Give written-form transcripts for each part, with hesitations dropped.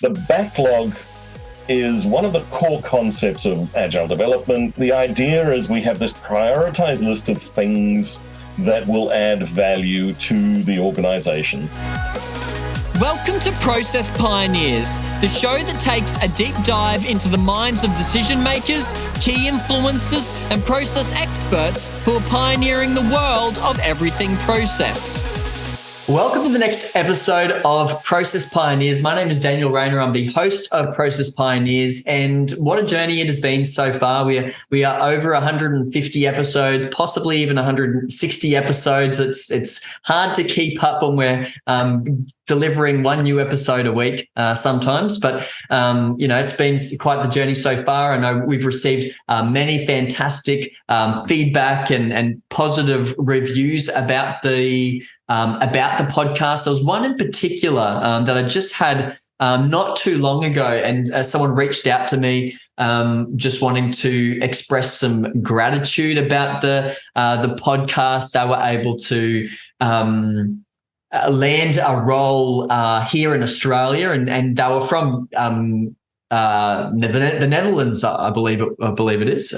The backlog is one of the core concepts of agile development. The idea is we have this prioritized list of things that will add value to the organization. Welcome to Process Pioneers, the show that takes a deep dive into the minds of decision makers, key influencers, and process experts who are pioneering the world of everything process. Welcome to the next episode of Process Pioneers. My name is Daniel Rayner. I'm the host of Process Pioneers, and what a journey it has been so far. We are over 150 episodes, possibly even 160 episodes. It's hard to keep up when we're delivering one new episode a week sometimes, but it's been quite the journey so far. I know we've received many fantastic feedback and positive reviews about the podcast. There was one in particular that I just had not too long ago, and someone reached out to me just wanting to express some gratitude about the podcast. They were able to land a role here in Australia, and they were from the Netherlands, I believe it is.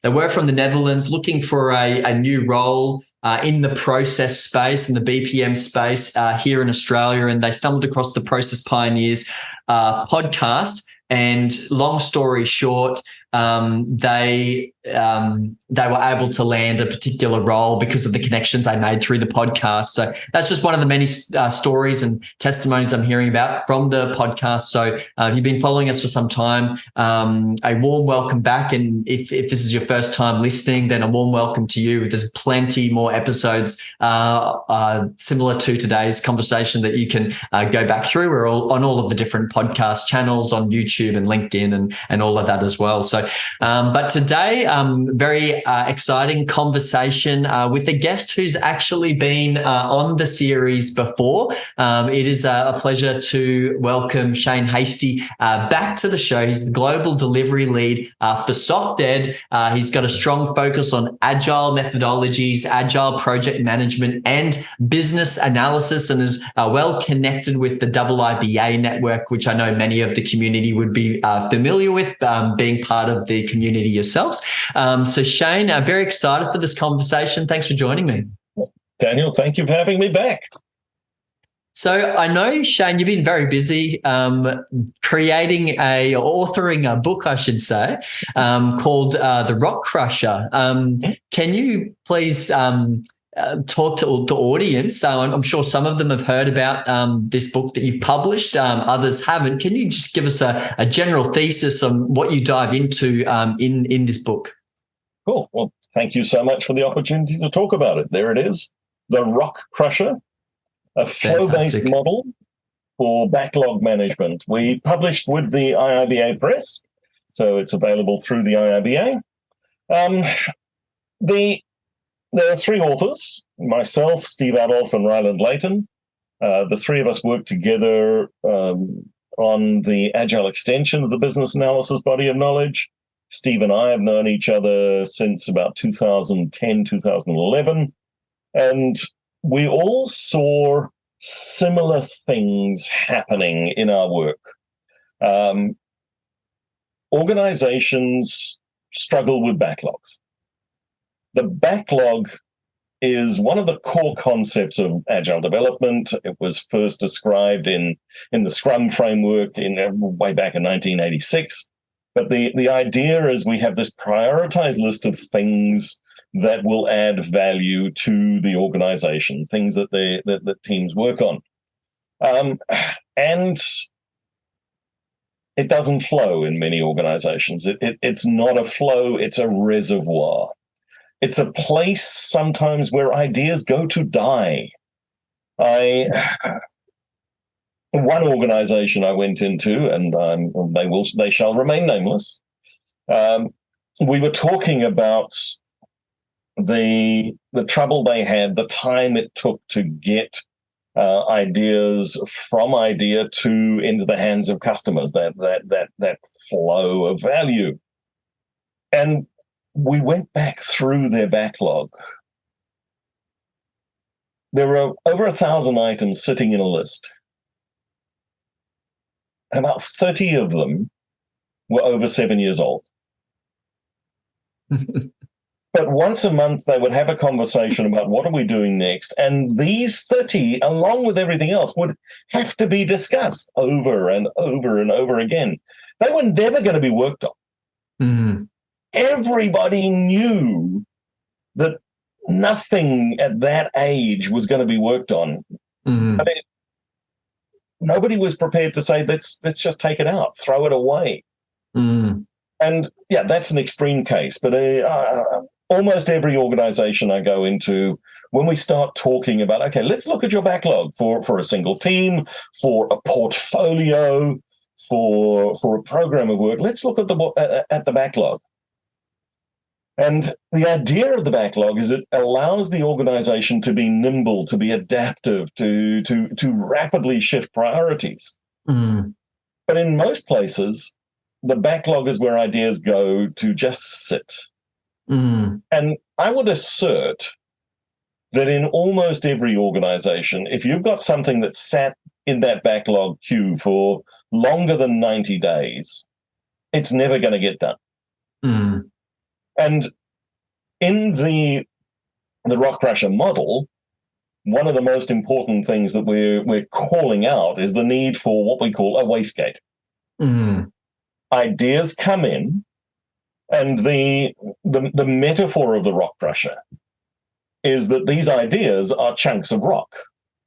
They were from the Netherlands, looking for a new role in the process space, in the BPM space here in Australia, and they stumbled across the Process Pioneers podcast. And long story short, they were able to land a particular role because of the connections I made through the podcast. So that's just one of the many stories and testimonies I'm hearing about from the podcast. So if you've been following us for some time, a warm welcome back. And if this is your first time listening, then a warm welcome to you. There's plenty more episodes similar to today's conversation that you can go back through. We're on all of the different podcast channels on YouTube and LinkedIn and all of that as well. So, but today, very exciting conversation with a guest who's actually been on the series before. It is a pleasure to welcome Shane Hastie back to the show. He's the global delivery lead for SoftEd. He's got a strong focus on agile methodologies, agile project management, and business analysis, and is well connected with the IIBA network, which I know many of the community would be familiar with, being part of the community yourselves. So Shane, very excited for this conversation. Thanks for joining me. Daniel, thank you for having me back. So I know, Shane, you've been very busy authoring a book, I should say, called The Rock Crusher. Can you please talk to the audience? I'm sure some of them have heard about this book that you've published. Others haven't. Can you just give us a general thesis on what you dive into in this book? Cool. Well, thank you so much for the opportunity to talk about it. There it is, The Rock Crusher, a flow-based model for backlog management. We published with the IIBA Press, so it's available through the IIBA. There are three authors, myself, Steve Adolph, and Ryland Layton. The three of us worked together on the agile extension of the business analysis body of knowledge. Steve and I have known each other since about 2010, 2011, and we all saw similar things happening in our work. Organizations struggle with backlogs. The backlog is one of the core concepts of agile development. It was first described in the Scrum framework way back in 1986. But the idea is we have this prioritized list of things that will add value to the organization, things that that teams work on. And it doesn't flow in many organizations. It's not a flow, it's a reservoir. It's a place sometimes where ideas go to die. One organization I went into, and they shall remain nameless. We were talking about the trouble they had, the time it took to get ideas from idea to into the hands of customers. That flow of value, and we went back through their backlog. There were over 1,000 items sitting in a list. and about 30 of them were over 7 years old. But once a month, they would have a conversation about what are we doing next. And these 30, along with everything else, would have to be discussed over and over and over again. They were never going to be worked on. Mm. Everybody knew that nothing at that age was going to be worked on. Mm. I mean, nobody was prepared to say, let's just take it out, throw it away. Mm. And yeah, that's an extreme case. But almost every organization I go into, when we start talking about, okay, let's look at your backlog for a single team, for a portfolio, for a program of work, let's look at the backlog. And the idea of the backlog is it allows the organization to be nimble, to be adaptive, to rapidly shift priorities. Mm. But in most places, the backlog is where ideas go to just sit. Mm. And I would assert that in almost every organization, if you've got something that sat in that backlog queue for longer than 90 days, it's never going to get done. Mm. And in the Rock Crusher model, one of the most important things that we're calling out is the need for what we call a wastegate. Mm. Ideas come in, and the metaphor of the rock crusher is that these ideas are chunks of rock.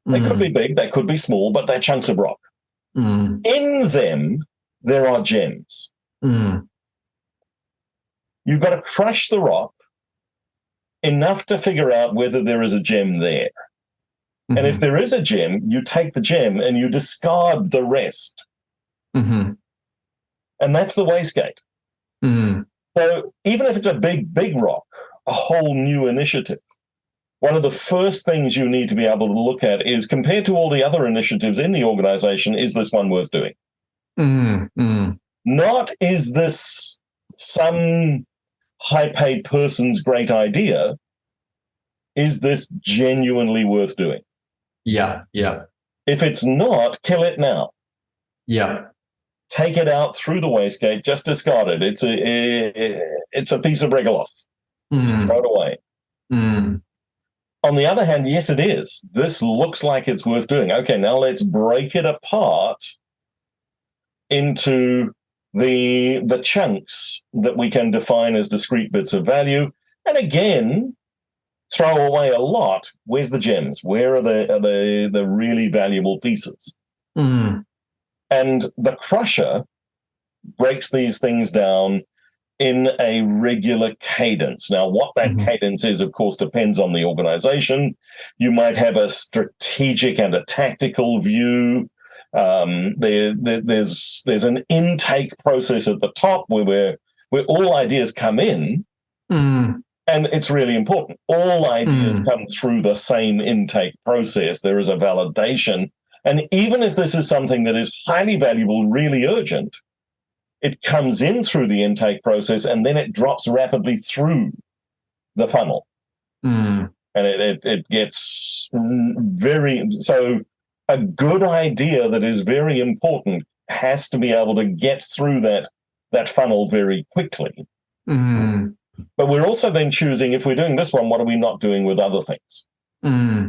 They could be big, they could be small, but they're chunks of rock. Mm. In them, there are gems. Mm. You've got to crush the rock enough to figure out whether there is a gem there. Mm-hmm. And if there is a gem, you take the gem and you discard the rest. Mm-hmm. And that's the wastegate. Mm. So even if it's a big, big rock, a whole new initiative, one of the first things you need to be able to look at is, compared to all the other initiatives in the organization, is this one worth doing? Mm. Mm. Not, is this some high-paid person's great idea? Is this genuinely worth doing? Yeah, yeah. If it's not, kill it now. Yeah. Take it out through the wastegate, just discard it. It's a piece of regoloth. Just throw it away. Mm. On the other hand, yes, it is. This looks like it's worth doing. Okay, now let's break it apart into the chunks that we can define as discrete bits of value. And again, throw away a lot. Where's the gems? Where are the really valuable pieces? Mm. And the crusher breaks these things down in a regular cadence. Now, what that cadence is, of course, depends on the organization. You might have a strategic and a tactical view. There's an intake process at the top where all ideas come in, and it's really important. All ideas come through the same intake process. There is a validation. And even if this is something that is highly valuable, really urgent, it comes in through the intake process and then it drops rapidly through the funnel. And it gets so a good idea that is very important has to be able to get through that funnel very quickly. But we're also then choosing, if we're doing this one, what are we not doing with other things?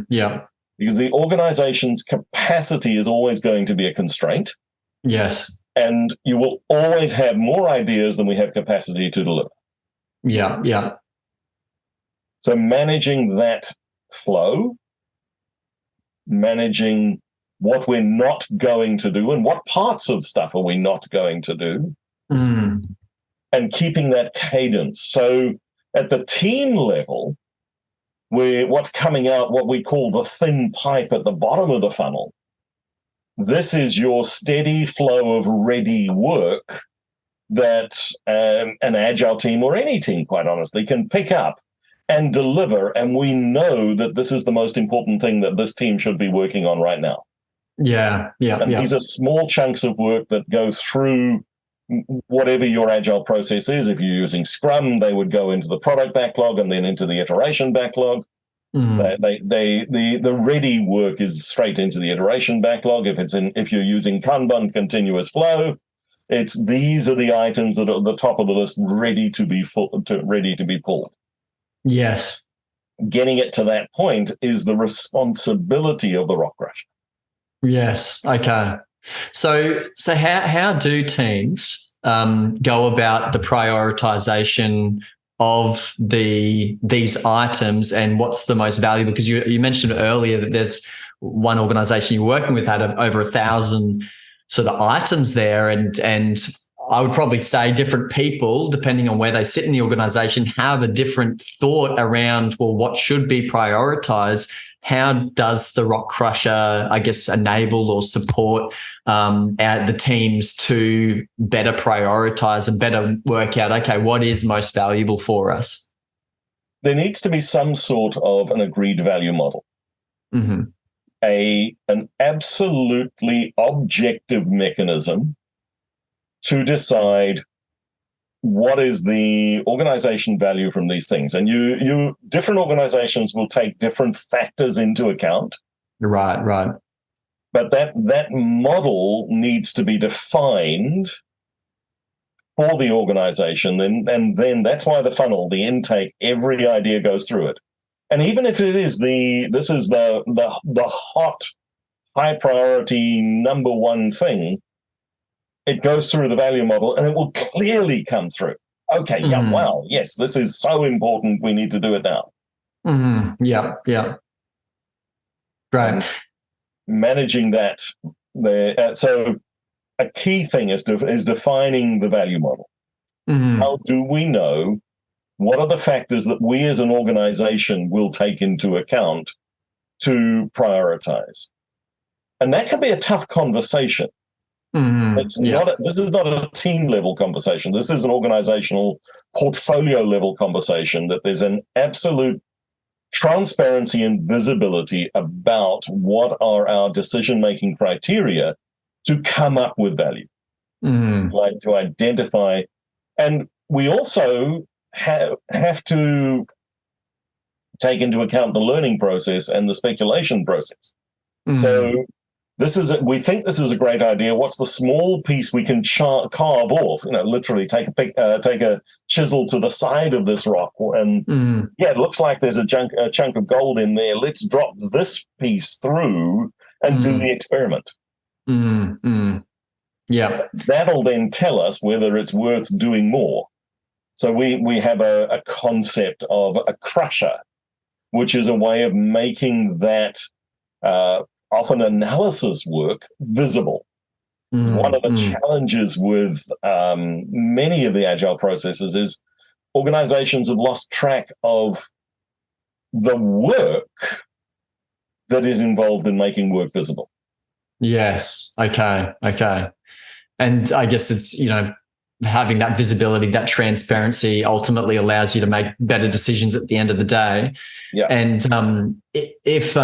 Yeah. Because the organization's capacity is always going to be a constraint. Yes. And you will always have more ideas than we have capacity to deliver. Yeah, yeah. So managing that flow, managing what we're not going to do and what parts of stuff are we not going to do, and keeping that cadence. So at the team level, what's coming out, what we call the thin pipe at the bottom of the funnel, this is your steady flow of ready work that an agile team, or any team, quite honestly, can pick up and deliver. And we know that this is the most important thing that this team should be working on right now. Yeah, yeah. And these are small chunks of work that go through whatever your agile process is. If you're using Scrum, they would go into the product backlog and then into the iteration backlog. The ready work is straight into the iteration backlog. If you're using Kanban continuous flow, these are the items that are at the top of the list, ready to be pulled. Yes. Getting it to that point is the responsibility of the rock crusher. Yes. Okay. So how do teams go about the prioritization of these items, and what's the most valuable? Because you mentioned earlier that there's one organization you're working with had over 1,000 sort of items there, and I would probably say different people, depending on where they sit in the organization, have a different thought around, well, what should be prioritized. How does the rock crusher, I guess, enable or support the teams to better prioritize and better work out, okay, what is most valuable for us? There needs to be some sort of an agreed value model. Mm-hmm. An absolutely objective mechanism to decide what is the organization value from these things. And different organizations will take different factors into account. Right. But that model needs to be defined for the organization. And then that's why the funnel, the intake, every idea goes through it. And even if it is this is the hot, high priority number one thing, it goes through the value model and it will clearly come through. Okay, yeah, wow, yes, this is so important. We need to do it now. Yeah. Right. And managing that. So a key thing is defining the value model. How do we know what are the factors that we as an organization will take into account to prioritize? And that can be a tough conversation. This is not a team level conversation. This is an organizational portfolio level conversation, that there's an absolute transparency and visibility about what are our decision-making criteria to come up with value, like to identify. And we also have to take into account the learning process and the speculation process. So we think this is a great idea. What's the small piece we can carve off? Literally take a chisel to the side of this rock, and it looks like there's a chunk of gold in there. Let's drop this piece through and do the experiment. Yeah, that'll then tell us whether it's worth doing more. So we have a concept of a crusher, which is a way of making that often analysis work visible. One of the challenges with many of the agile processes is organizations have lost track of the work that is involved in making work visible. Yes. Okay. And I guess it's, having that visibility, that transparency ultimately allows you to make better decisions at the end of the day. Yeah. And if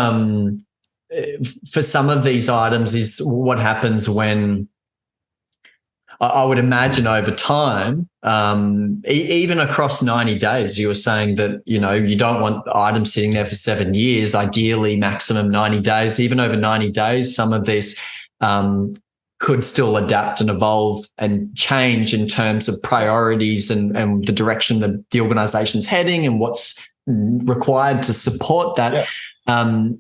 for some of these items is what happens when I would imagine over time, even across 90 days, you were saying that, you don't want items sitting there for 7 years, ideally maximum 90 days. Even over 90 days, some of these could still adapt and evolve and change in terms of priorities and the direction that the organization's heading and what's required to support that. Yeah.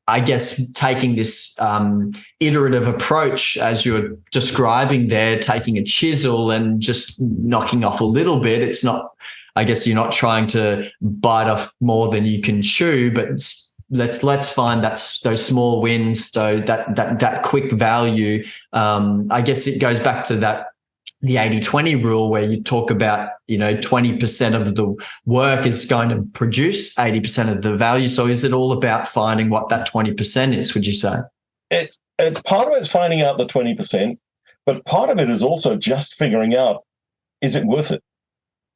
I guess taking this iterative approach, as you're describing there, taking a chisel and just knocking off a little bit. It's not, I guess you're not trying to bite off more than you can chew, but let's find those small wins, that quick value. I guess it goes back to the 80-20 rule, where you talk about, 20% of the work is going to produce 80% of the value. So is it all about finding what that 20% is, would you say? It's part of it's finding out the 20%, but part of it is also just figuring out, is it worth it?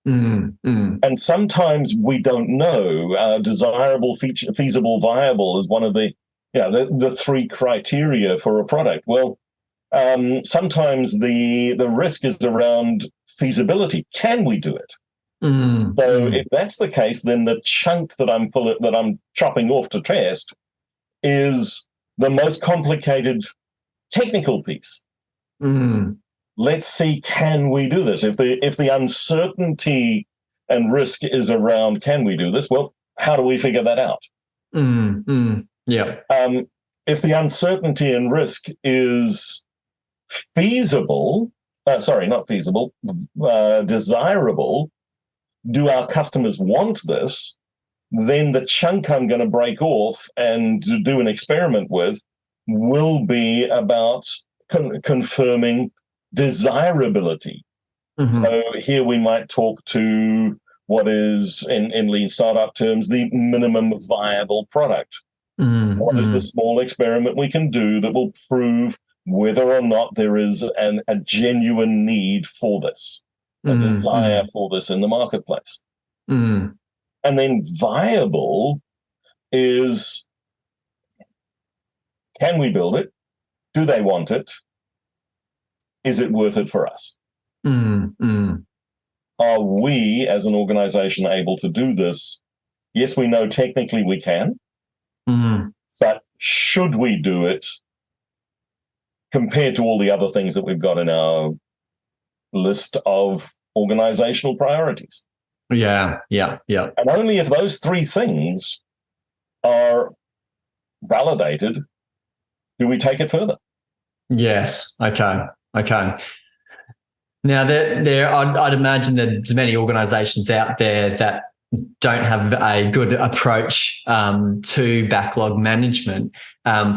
And sometimes we don't know. Desirable, feasible, viable is one of the three criteria for a product. Well, sometimes the risk is around feasibility. Can we do it? So if that's the case, then the chunk that I'm chopping off to test is the most complicated technical piece. Let's see, can we do this? If the uncertainty and risk is around, can we do this? Well, how do we figure that out? Yeah. If the uncertainty and risk is feasible, not feasible, desirable, do our customers want this? Then the chunk I'm going to break off and do an experiment with will be about confirming desirability. So here we might talk to what is, in lean startup terms, the minimum viable product. What is the small experiment we can do that will prove whether or not there is a genuine need for this, a desire for this in the marketplace? And then viable is, can we build it? Do they want it? Is it worth it for us? Are we, as an organization, able to do this? Yes, we know technically we can, but should we do it compared to all the other things that we've got in our list of organizational priorities? Yeah. And only if those three things are validated do we take it further. Yes. Okay. Now, I'd imagine that there's many organisations out there that don't have a good approach to backlog management.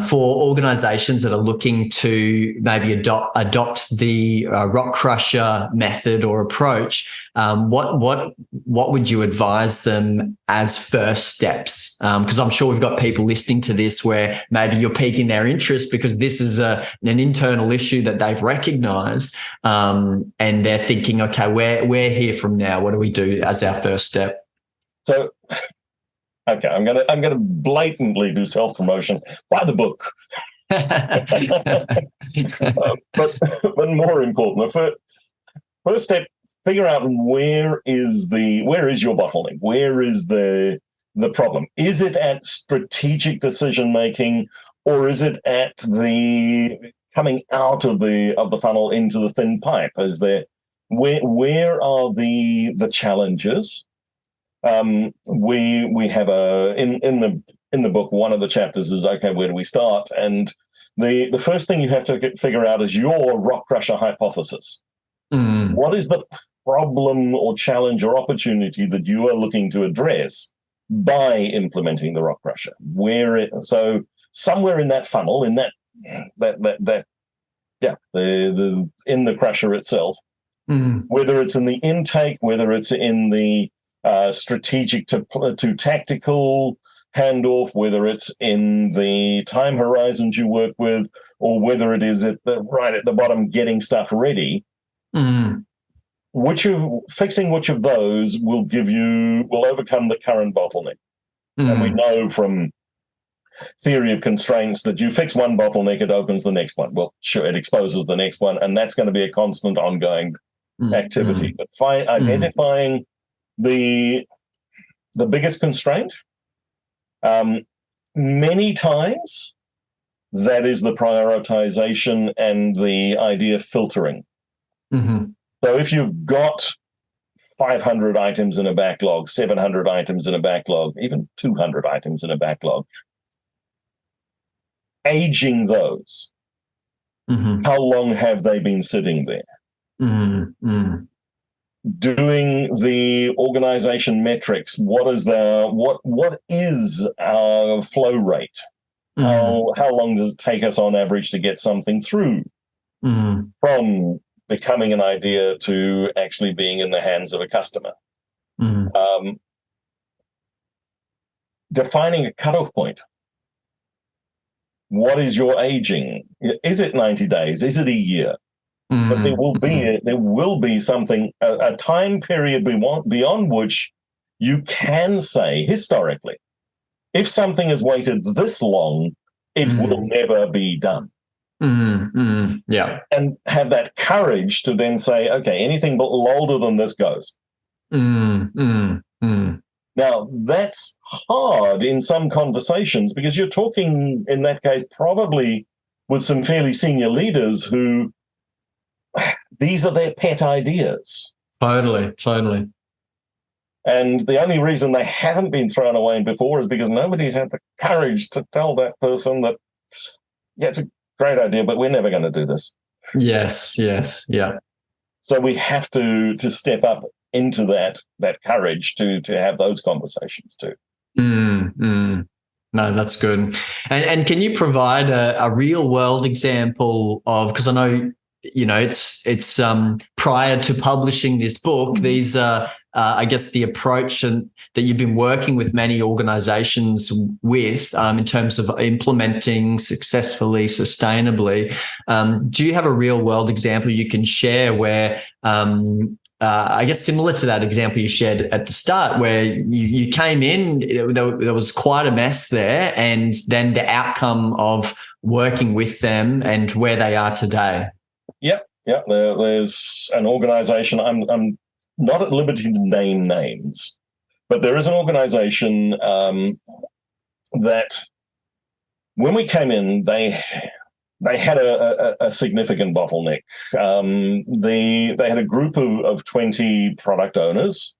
For organisations that are looking to maybe adopt the rock crusher method or approach, what would you advise them as first steps? Because I'm sure we've got people listening to this where maybe you're piquing their interest because this is an internal issue that they've recognised, and they're thinking, okay, we're here from now. What do we do as our first step? So, okay, I'm gonna blatantly do self-promotion. Buy the book. but more important, the first step: figure out where is your bottleneck? Where is the problem? Is it at strategic decision making, or is it at the coming out of the funnel into the thin pipe? Is there where are the challenges? We have in the book, one of the chapters is, okay, where do we start? And the first thing you have to figure out is your rock crusher hypothesis. What is the problem or challenge or opportunity that you are looking to address by implementing the rock crusher? So somewhere in that funnel, in that in the crusher itself, whether it's in the intake, whether it's in the strategic to tactical handoff, whether it's in the time horizons you work with, or whether it is right at the bottom getting stuff ready. Fixing which of those will overcome the current bottleneck. And we know from theory of constraints that you fix one bottleneck, it opens the next one. Well, sure, it exposes the next one, and that's going to be a constant ongoing activity. But identifying the biggest constraint, many times that is the prioritization and the idea filtering. So if you've got 500 items in a backlog, 700 items in a backlog, even 200 items in a backlog, aging those, how long have they been sitting there? Doing the organization metrics, what is our flow rate? How long does it take us on average to get something through from becoming an idea to actually being in the hands of a customer? Defining a cutoff point. What is your aging? Is it 90 days? Is it a year? But there will be something, a time period beyond which you can say historically, if something has waited this long, it will never be done. Yeah. And have that courage to then say, okay, anything but older than this goes. Mm, mm, mm. Now, that's hard in some conversations because you're talking, in that case, probably with some fairly senior leaders who these are their pet ideas. Totally, totally. And the only reason they haven't been thrown away before is because nobody's had the courage to tell that person that, yeah, it's a great idea, but we're never going to do this. Yes, yes, yeah. So we have to step up into that courage to have those conversations too. Mm, mm. No, that's good. And can you provide a real world example of, because I know, it's prior to publishing this book, these I guess the approach that you've been working with many organizations with in terms of implementing successfully, sustainably. Do you have a real world example you can share where I guess similar to that example you shared at the start, where you came in, there was quite a mess there, and then the outcome of working with them and where they are today? Yep. There's an organization. I'm not at liberty to name names, but there is an organization that when we came in, they had a significant bottleneck. They had a group of 20 product owners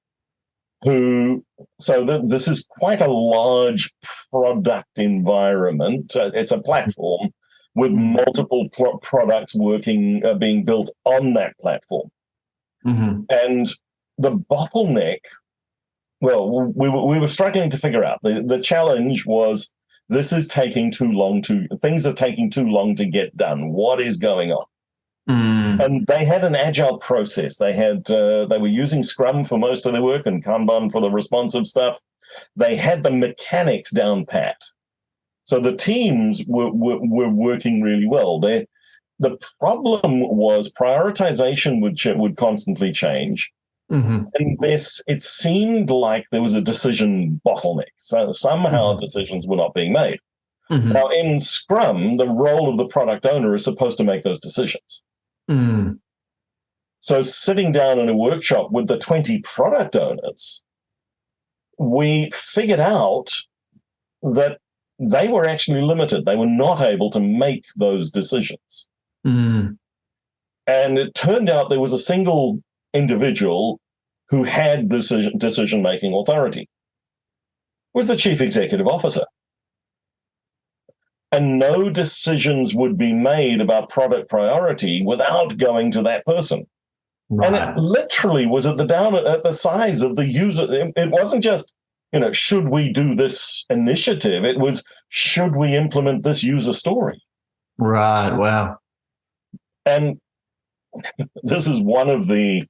this is quite a large product environment. It's a platform with multiple products being built on that platform. Mm-hmm. And the bottleneck, well, we were struggling to figure out. The challenge was, things are taking too long to get done. What is going on? And they had an agile process. They were using Scrum for most of their work and Kanban for the responsive stuff. They had the mechanics down pat. So the teams were working really well. The problem was prioritization would constantly change. Mm-hmm. And it seemed like there was a decision bottleneck. So somehow decisions were not being made. Mm-hmm. Now, in Scrum, the role of the product owner is supposed to make those decisions. Mm. So sitting down in a workshop with the 20 product owners, we figured out that they were actually limited. They were not able to make those decisions. Mm. And it turned out there was a single individual who had decision-making authority. It was the chief executive officer. And no decisions would be made about product priority without going to that person. Right. And it literally was at the size of the user. It wasn't just, should we do this initiative? It was, should we implement this user story? Right. Wow. And this is one of the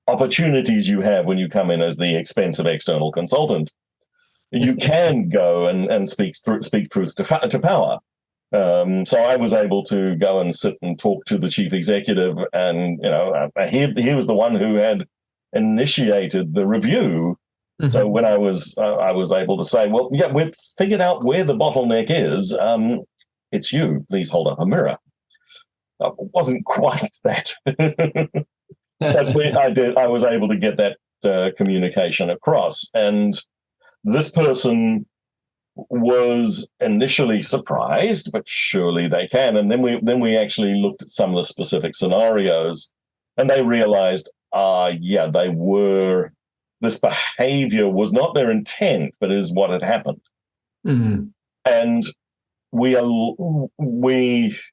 opportunities you have when you come in as the expensive external consultant. You can go and speak truth to power. So I was able to go and sit and talk to the chief executive, and he was the one who had initiated the review. Mm-hmm. So when I was able to say, well, yeah, we've figured out where the bottleneck is. It's you. Please hold up a mirror. It wasn't quite that, but I was able to get that communication across. And this person was initially surprised, but surely they can. And then we actually looked at some of the specific scenarios, and they realized, this behavior was not their intent, but is what had happened. Mm-hmm. And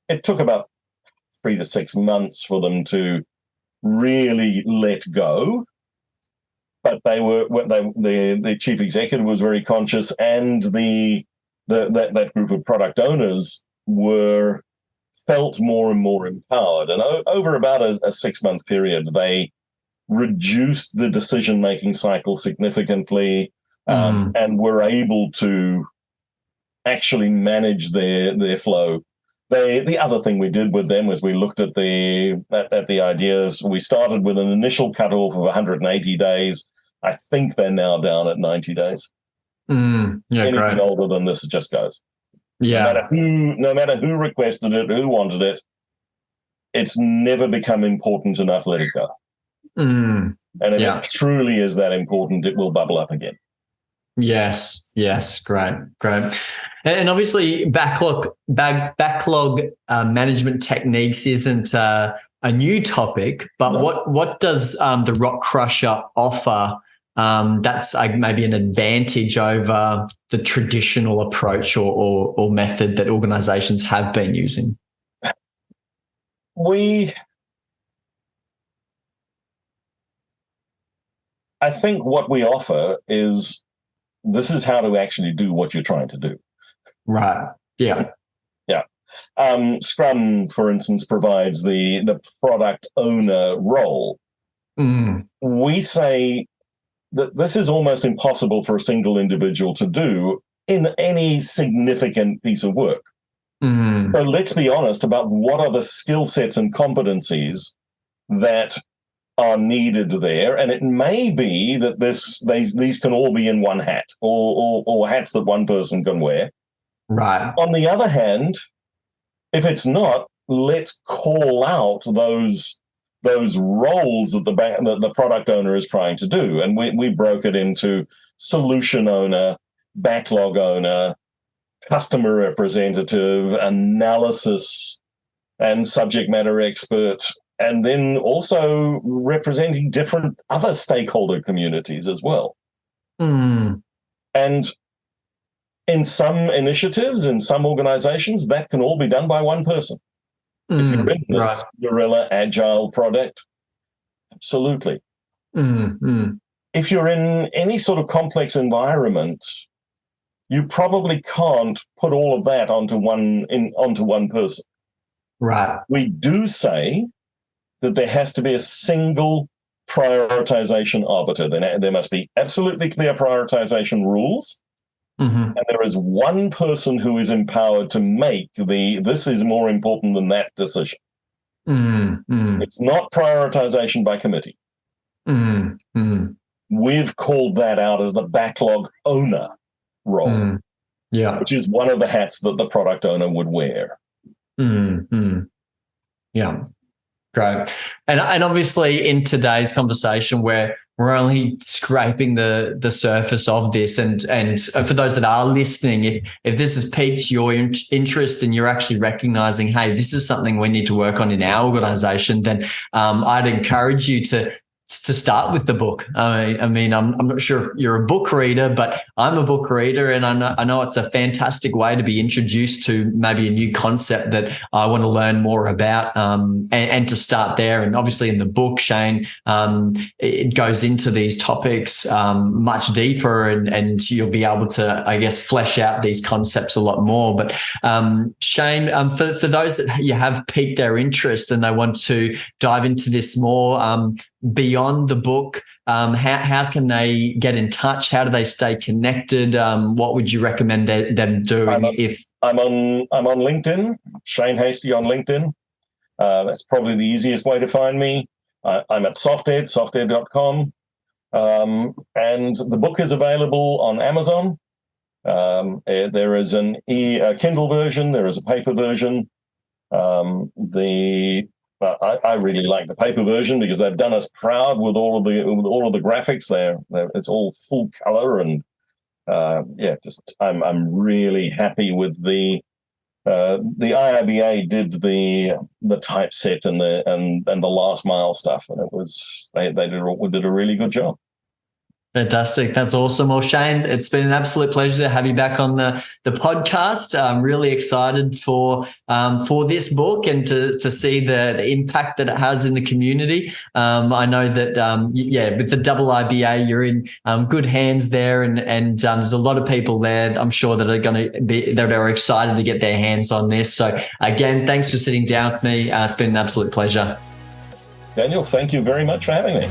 it took about 3 to 6 months for them to really let go. But the chief executive was very conscious, and that group of product owners felt more and more empowered. And over about a 6-month period, they reduced the decision-making cycle significantly, and were able to actually manage their flow. The other thing we did with them was we looked at the ideas. We started with an initial cutoff of 180 days. I think they're now down at 90 days. Anything great. older than this just goes. Yeah. No matter who requested it, who wanted it, it's never become important enough. Let it go. And if it truly is that important, it will bubble up again. Yes. Great. And obviously backlog management techniques isn't a new topic, but what does the Rock Crusher offer that's maybe an advantage over the traditional approach or method that organizations have been using? I think what we offer is this is how to actually do what you're trying to do. Right. Yeah. Scrum, for instance, provides the product owner role. We say that this is almost impossible for a single individual to do in any significant piece of work. So let's be honest about what are the skill sets and competencies that are needed there. And it may be that these can all be in one hat or hats that one person can wear. Right. On the other hand, if it's not, let's call out those roles that the product owner is trying to do. And we broke it into solution owner, backlog owner, customer representative, analysis, and subject matter expert, and then also representing different other stakeholder communities as well. And in some initiatives, in some organizations, that can all be done by one person. If you're in this guerrilla agile product, absolutely. If you're in any sort of complex environment, you probably can't put all of that onto one person. Right. We do say that there has to be a single prioritization arbiter. There must be absolutely clear prioritization rules. And there is one person who is empowered to make this is more important than that decision. It's not prioritization by committee. We've called that out as the backlog owner role, which is one of the hats that the product owner would wear. Yeah. Great. And obviously in today's conversation we're only scraping the surface of this. And for those that are listening, if this has piqued your interest and you're actually recognizing, hey, this is something we need to work on in our organization, then I'd encourage you to start with the book. I mean, I'm not sure if you're a book reader, but I'm a book reader, and I know it's a fantastic way to be introduced to maybe a new concept that I want to learn more about, and to start there. And obviously in the book, Shane, it goes into these topics much deeper, and you'll be able to, I guess, flesh out these concepts a lot more. But Shane, for those that you have piqued their interest and they want to dive into this more, beyond the book, how can they get in touch? How do they stay connected? What would you recommend them doing? I'm on LinkedIn, Shane Hastie on LinkedIn. That's probably the easiest way to find me. I'm at softed.com. And the book is available on Amazon. There is a Kindle version. There is a paper version. I really like the paper version because they've done us proud with all of the graphics there. It's all full color, and I'm really happy with the IIBA did the typeset and the last mile stuff, and they did a really good job. Fantastic. That's awesome. Well, Shane, it's been an absolute pleasure to have you back on the podcast. I'm really excited for this book and to see the impact that it has in the community. I know that, with the IIBA, you're in good hands there, and there's a lot of people there, I'm sure, that are excited to get their hands on this. So again, thanks for sitting down with me. It's been an absolute pleasure. Daniel, thank you very much for having me.